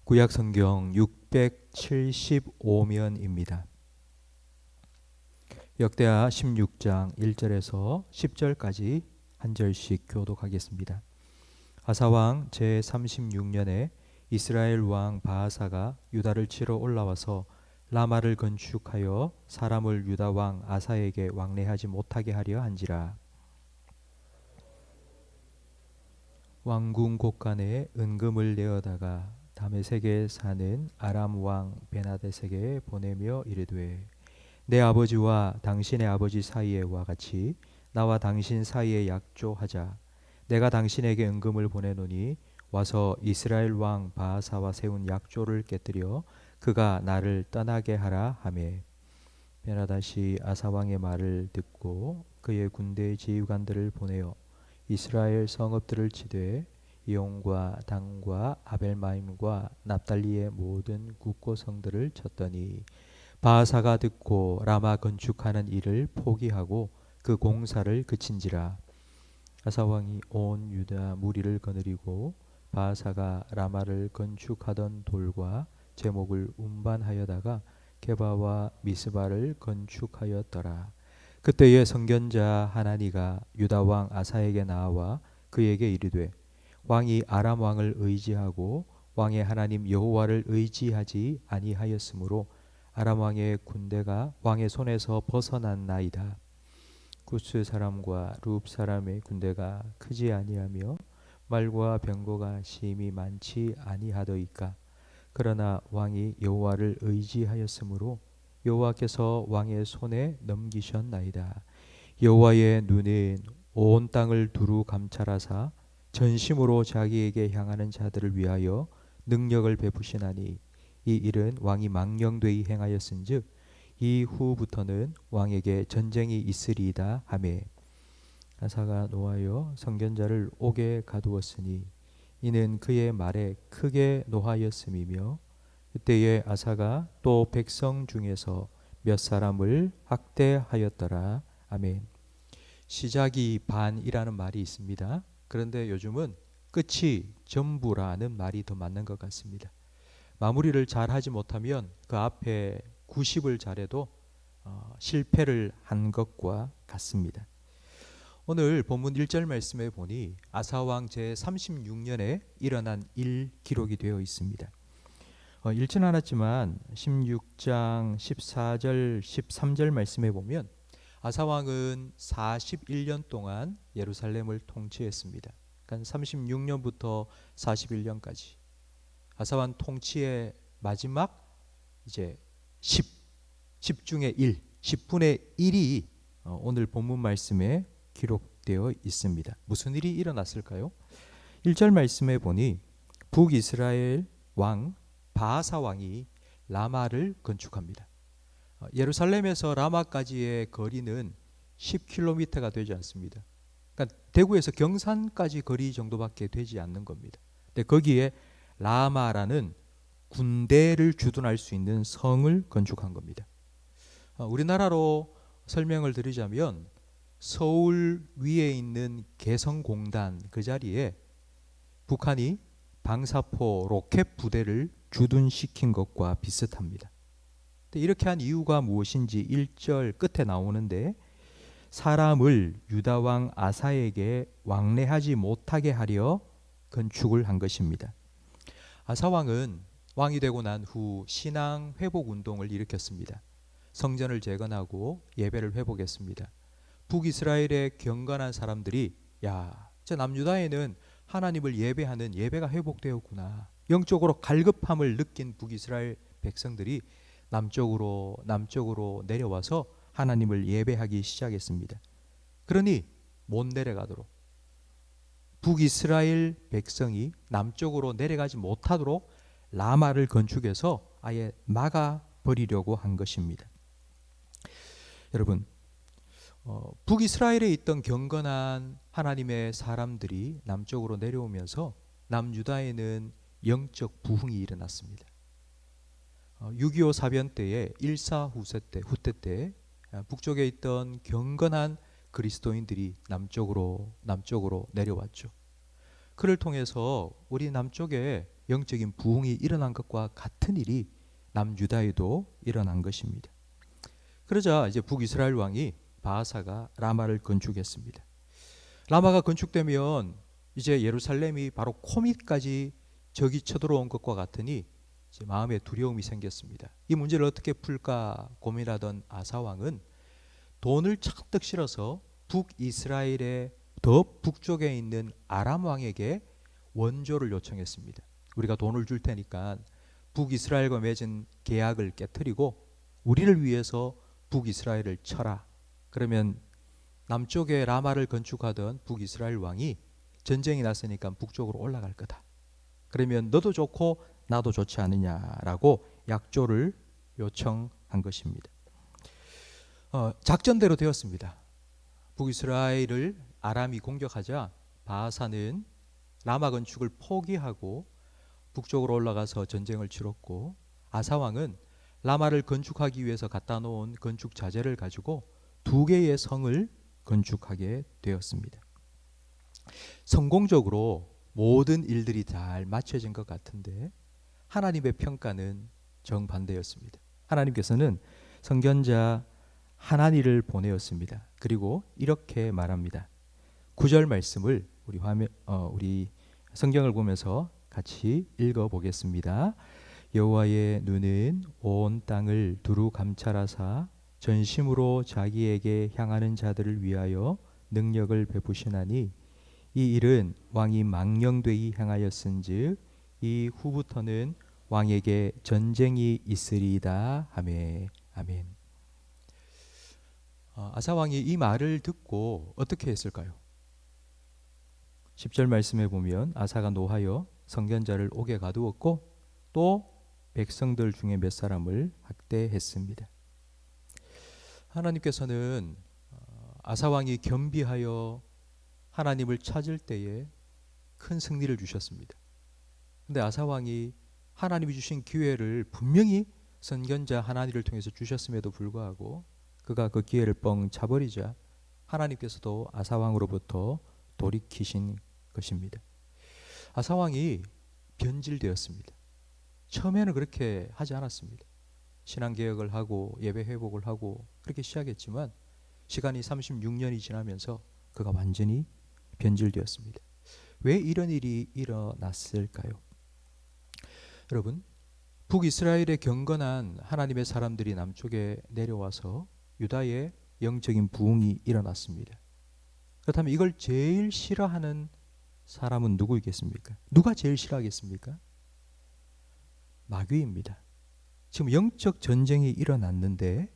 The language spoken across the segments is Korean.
구약 성경 675면입니다. 역대하 16장 1절에서 10절까지 한 절씩 교독하겠습니다. 아사왕 제36년에 이스라엘 왕 바하사가 유다를 치러 올라와서 라마를 건축하여 사람을 유다 왕 아사에게 왕래하지 못하게 하려 한지라. 왕궁 곳간에 은금을 내어다가 다메섹에 사는 아람 왕 베나데섹에 보내며 이르되, 내 아버지와 당신의 아버지 사이에와 같이 나와 당신 사이에 약조하자. 내가 당신에게 은금을 보내노니 와서 이스라엘 왕 바하사와 세운 약조를 깨뜨려 그가 나를 떠나게 하라 하매, 베나다시 아사 왕의 말을 듣고 그의 군대 지휘관들을 보내어 이스라엘 성읍들을 치되 이온과 단과 아벨마임과 납달리의 모든 국고성들을 쳤더니 바하사가 듣고 라마 건축하는 일을 포기하고 그 공사를 그친지라. 아사 왕이 온 유다 무리를 거느리고 바하사가 라마를 건축하던 돌과 제목을 운반하여다가 게바와 미스바를 건축하였더라. 그때의 선견자 하나니가 유다 왕 아사에게 나와 그에게 이르되, 왕이 아람 왕을 의지하고 왕의 하나님 여호와를 의지하지 아니하였으므로 아람 왕의 군대가 왕의 손에서 벗어났나이다. 구스 사람과 룹 사람의 군대가 크지 아니하며 말과 병거가 심히 많지 아니하더이까. 그러나 왕이 여호와를 의지하였으므로 여호와께서 왕의 손에 넘기셨나이다. 여호와의 눈은 온 땅을 두루 감찰하사 전심으로 자기에게 향하는 자들을 위하여 능력을 베푸시나니 이 일은 왕이 망령되이 행하였은즉 이후부터는 왕에게 전쟁이 있으리이다 하매, 아사가 노하여 선견자를 옥에 가두었으니 이는 그의 말에 크게 노하였음이며, 그때에 아사가 또 백성 중에서 몇 사람을 학대하였더라. 아멘. 시작이 반이라는 말이 있습니다. 그런데 요즘은 끝이 전부라는 말이 더 맞는 것 같습니다. 마무리를 잘 하지 못하면 그 앞에 90을 잘해도 실패를 한 것과 같습니다. 오늘 본문 1절 말씀에 보니 아사왕 제36년에 일어난 일 기록이 되어 있습니다. 읽지는 않았지만 16장 14절 13절 말씀에 보면 아사왕은 41년 동안 예루살렘을 통치했습니다. 그러니까 36년부터 41년까지 아사왕 통치의 마지막 이제 10 중에 1, 10분의 1이 오늘 본문 말씀에 기록되어 있습니다. 무슨 일이 일어났을까요? 1절 말씀에 보니 북이스라엘 왕 바하사 왕이 라마를 건축합니다. 예루살렘에서 라마까지의 거리는 10km가 되지 않습니다. 그러니까 대구에서 경산까지 거리 정도밖에 되지 않는 겁니다. 근데 거기에 라마라는 군대를 주둔할 수 있는 성을 건축한 겁니다. 우리나라로 설명을 드리자면 서울 위에 있는 개성공단 그 자리에 북한이 방사포 로켓 부대를 주둔시킨 것과 비슷합니다. 이렇게 한 이유가 무엇인지 1절 끝에 나오는데, 사람을 유다 왕 아사에게 왕래하지 못하게 하려 건축을 한 것입니다. 아사 왕은 왕이 되고 난 후 신앙 회복 운동을 일으켰습니다. 성전을 재건하고 예배를 회복했습니다. 북이스라엘의 경건한 사람들이, 야, 저 남유다에는 하나님을 예배하는 예배가 회복되었구나. 영적으로 갈급함을 느낀 북이스라엘 백성들이 남쪽으로 내려와서 하나님을 예배하기 시작했습니다. 그러니 못 내려가도록 북이스라엘 백성이 남쪽으로 내려가지 못하도록 라마를 건축해서 아예 막아버리려고 한 것입니다. 여러분, 북이스라엘에 있던 경건한 하나님의 사람들이 남쪽으로 내려오면서 남유다에는 영적 부흥이 일어났습니다. 6.25 사변 때에 후퇴 때 북쪽에 있던 경건한 그리스도인들이 남쪽으로 내려왔죠. 그를 통해서 우리 남쪽에 영적인 부흥이 일어난 것과 같은 일이 남유다에도 일어난 것입니다. 그러자 이제 북이스라엘 왕이 바하사가 라마를 건축했습니다. 라마가 건축되면 이제 예루살렘이 바로 코밑까지 적이 쳐들어온 것과 같으니 이제 마음에 두려움이 생겼습니다. 이 문제를 어떻게 풀까 고민하던 아사 왕은 돈을 잔뜩 실어서 북이스라엘의 더 북쪽에 있는 아람 왕에게 원조를 요청했습니다. 우리가 돈을 줄 테니까 북이스라엘과 맺은 계약을 깨뜨리고 우리를 위해서 북이스라엘을 쳐라. 그러면 남쪽에 라마를 건축하던 북이스라엘 왕이 전쟁이 났으니까 북쪽으로 올라갈 거다. 그러면 너도 좋고 나도 좋지 않느냐라고 약조를 요청한 것입니다. 작전대로 되었습니다. 북이스라엘을 아람이 공격하자 바하사는 라마 건축을 포기하고 북쪽으로 올라가서 전쟁을 치렀고, 아사왕은 라마를 건축하기 위해서 갖다 놓은 건축 자재를 가지고 2개의 성을 건축하게 되었습니다. 성공적으로 모든 일들이 잘 맞춰진 것 같은데 하나님의 평가는 정반대였습니다. 하나님께서는 선견자 하나니를 보내었습니다. 그리고 이렇게 말합니다. 9절 말씀을 우리 성경을 보면서 같이 읽어보겠습니다. 여호와의 눈은 온 땅을 두루 감찰하사 전심으로 자기에게 향하는 자들을 위하여 능력을 베푸시나니 이 일은 왕이 망령되이 행하였은즉 이 후부터는 왕에게 전쟁이 있으리이다 하매. 아멘. 아사 왕이 이 말을 듣고 어떻게 했을까요? 10절 말씀에 보면 아사가 노하여 선견자를 옥에 가두었고 또 백성들 중에 몇 사람을 학대했습니다. 하나님께서는 아사 왕이 겸비하여 하나님을 찾을 때에 큰 승리를 주셨습니다. 근데 아사 왕이 하나님이 주신 기회를 분명히 선견자 하나니를 통해서 주셨음에도 불구하고 그가 그 기회를 뻥 차버리자 하나님께서도 아사 왕으로부터 돌이키신 것입니다. 아사 왕이 변질되었습니다. 처음에는 그렇게 하지 않았습니다. 신앙개혁을 하고 예배 회복을 하고 그렇게 시작했지만 시간이 36년이 지나면서 그가 완전히 변질되었습니다. 왜 이런 일이 일어났을까요? 여러분, 북이스라엘의 경건한 하나님의 사람들이 남쪽에 내려와서 유다의 영적인 부흥이 일어났습니다. 그렇다면 이걸 제일 싫어하는 사람은 누구이겠습니까? 누가 제일 싫어하겠습니까? 마귀입니다. 지금 영적 전쟁이 일어났는데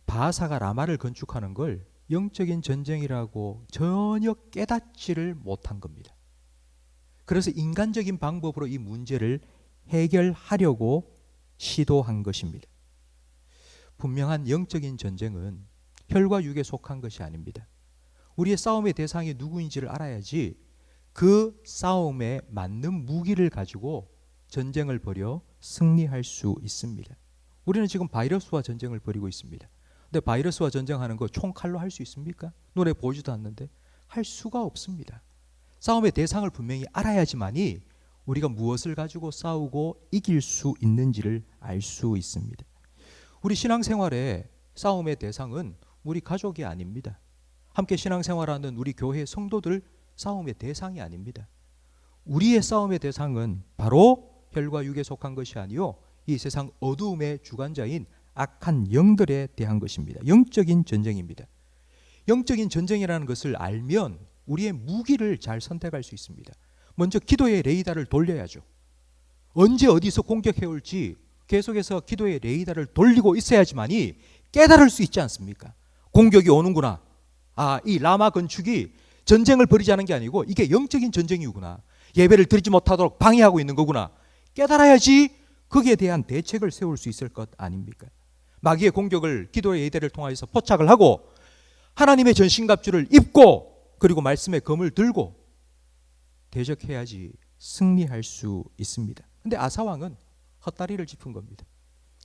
바하사가 라마를 건축하는 걸 영적인 전쟁이라고 전혀 깨닫지를 못한 겁니다. 그래서 인간적인 방법으로 이 문제를 해결하려고 시도한 것입니다. 분명한 영적인 전쟁은 혈과 육에 속한 것이 아닙니다. 우리의 싸움의 대상이 누구인지를 알아야지 그 싸움에 맞는 무기를 가지고 전쟁을 벌여 승리할 수 있습니다. 우리는 지금 바이러스와 전쟁을 벌이고 있습니다. 근데 바이러스와 전쟁하는 거 총칼로 할 수 있습니까? 눈에 보이지도 않는데 할 수가 없습니다. 싸움의 대상을 분명히 알아야지만이 우리가 무엇을 가지고 싸우고 이길 수 있는지를 알 수 있습니다. 우리 신앙생활의 싸움의 대상은 우리 가족이 아닙니다. 함께 신앙생활하는 우리 교회 성도들 싸움의 대상이 아닙니다. 우리의 싸움의 대상은 바로 혈과 육에 속한 것이 아니요 이 세상 어두움의 주관자인 악한 영들에 대한 것입니다. 영적인 전쟁입니다. 영적인 전쟁이라는 것을 알면 우리의 무기를 잘 선택할 수 있습니다. 먼저 기도의 레이더를 돌려야죠. 언제 어디서 공격해 올지 계속해서 기도의 레이더를 돌리고 있어야지만이 깨달을 수 있지 않습니까? 공격이 오는구나. 이 라마 건축이 전쟁을 벌이자는 게 아니고 이게 영적인 전쟁이구나. 예배를 드리지 못하도록 방해하고 있는 거구나. 깨달아야지 거기에 대한 대책을 세울 수 있을 것 아닙니까? 마귀의 공격을 기도의 예대를 통해서 포착을 하고 하나님의 전신갑주를 입고 그리고 말씀의 검을 들고 대적해야지 승리할 수 있습니다. 근데 아사왕은 헛다리를 짚은 겁니다.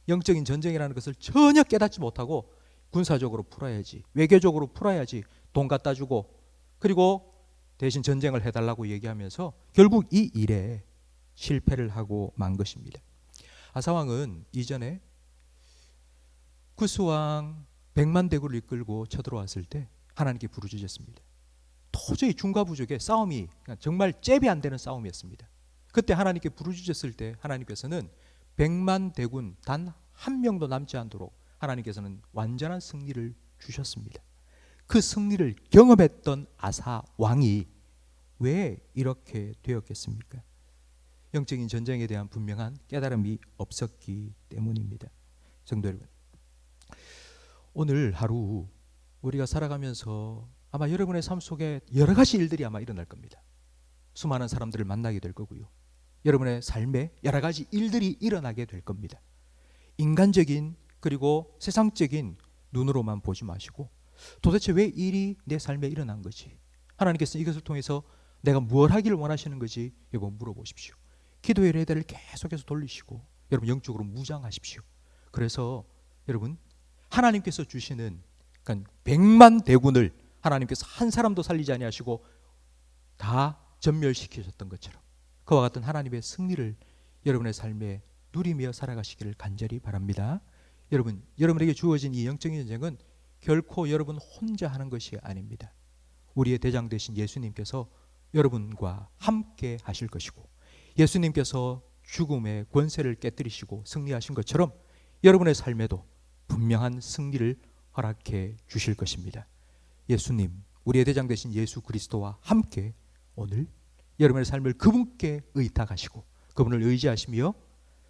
영적인 전쟁이라는 것을 전혀 깨닫지 못하고 군사적으로 풀어야지, 외교적으로 풀어야지 돈 갖다 주고 그리고 대신 전쟁을 해달라고 얘기하면서 결국 이 일에 실패를 하고 만 것입니다. 아사왕은 이전에 구스왕 100만 대군을 이끌고 쳐들어왔을 때 하나님께 부르짖었습니다. 도저히 중과부족의 싸움이 정말 잽이 안 되는 싸움이었습니다. 그때 하나님께 부르짖었을 때 하나님께서는 100만 대군 단 한 명도 남지 않도록 하나님께서는 완전한 승리를 주셨습니다. 그 승리를 경험했던 아사 왕이 왜 이렇게 되었겠습니까? 영적인 전쟁에 대한 분명한 깨달음이 없었기 때문입니다. 성도 여러분, 오늘 하루 우리가 살아가면서 아마 여러분의 삶 속에 여러 가지 일들이 아마 일어날 겁니다. 수많은 사람들을 만나게 될 거고요. 여러분의 삶에 여러 가지 일들이 일어나게 될 겁니다. 인간적인 그리고 세상적인 눈으로만 보지 마시고 도대체 왜 일이 내 삶에 일어난 거지? 하나님께서 이것을 통해서 내가 뭘 하기를 원하시는 거지? 여러분 물어보십시오. 기도의 레대를 계속해서 돌리시고 여러분 영적으로 무장하십시오. 그래서 여러분 하나님께서 주시는 그러니까 100만 대군을 하나님께서 한 사람도 살리지 아니하시고 다 전멸시키셨던 것처럼 그와 같은 하나님의 승리를 여러분의 삶에 누리며 살아가시기를 간절히 바랍니다. 여러분, 여러분에게 주어진 이 영적인 전쟁은 결코 여러분 혼자 하는 것이 아닙니다. 우리의 대장 되신 예수님께서 여러분과 함께 하실 것이고 예수님께서 죽음의 권세를 깨뜨리시고 승리하신 것처럼 여러분의 삶에도 분명한 승리를 허락해 주실 것입니다. 예수님, 우리의 대장 되신 예수 그리스도와 함께 오늘 여러분의 삶을 그분께 의탁하시고 그분을 의지하시며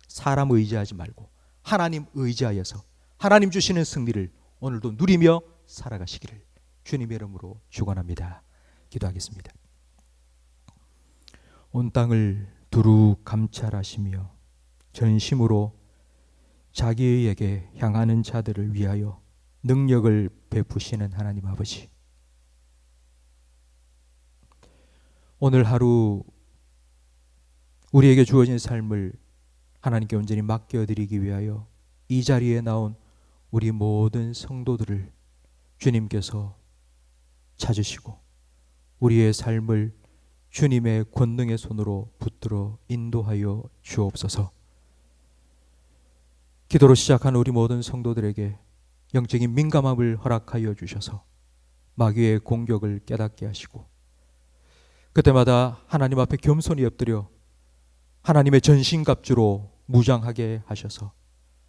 사람 의지하지 말고 하나님 의지하여서 하나님 주시는 승리를 오늘도 누리며 살아가시기를 주님의 이름으로 축원합니다. 기도하겠습니다. 온 땅을 두루 감찰하시며 전심으로 자기에게 향하는 자들을 위하여 능력을 베푸시는 하나님 아버지, 오늘 하루 우리에게 주어진 삶을 하나님께 온전히 맡겨드리기 위하여 이 자리에 나온 우리 모든 성도들을 주님께서 찾으시고 우리의 삶을 주님의 권능의 손으로 붙들어 인도하여 주옵소서. 기도로 시작한 우리 모든 성도들에게 영적인 민감함을 허락하여 주셔서 마귀의 공격을 깨닫게 하시고 그때마다 하나님 앞에 겸손히 엎드려 하나님의 전신갑주로 무장하게 하셔서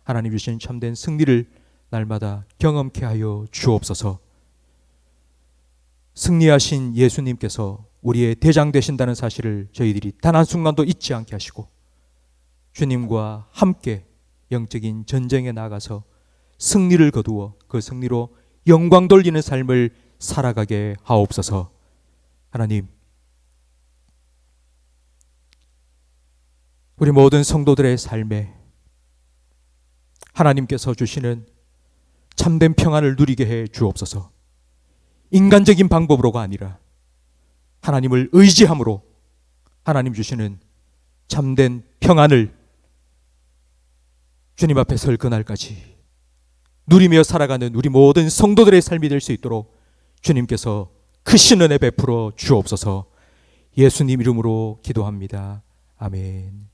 하나님 주신 참된 승리를 날마다 경험케 하여 주옵소서. 승리하신 예수님께서 우리의 대장 되신다는 사실을 저희들이 단 한순간도 잊지 않게 하시고 주님과 함께 영적인 전쟁에 나가서 승리를 거두어 그 승리로 영광 돌리는 삶을 살아가게 하옵소서. 하나님, 우리 모든 성도들의 삶에 하나님께서 주시는 참된 평안을 누리게 해 주옵소서. 인간적인 방법으로가 아니라 하나님을 의지함으로 하나님 주시는 참된 평안을 주님 앞에 설 그날까지 누리며 살아가는 우리 모든 성도들의 삶이 될 수 있도록 주님께서 크신 은혜 베풀어 주옵소서. 예수님 이름으로 기도합니다. 아멘.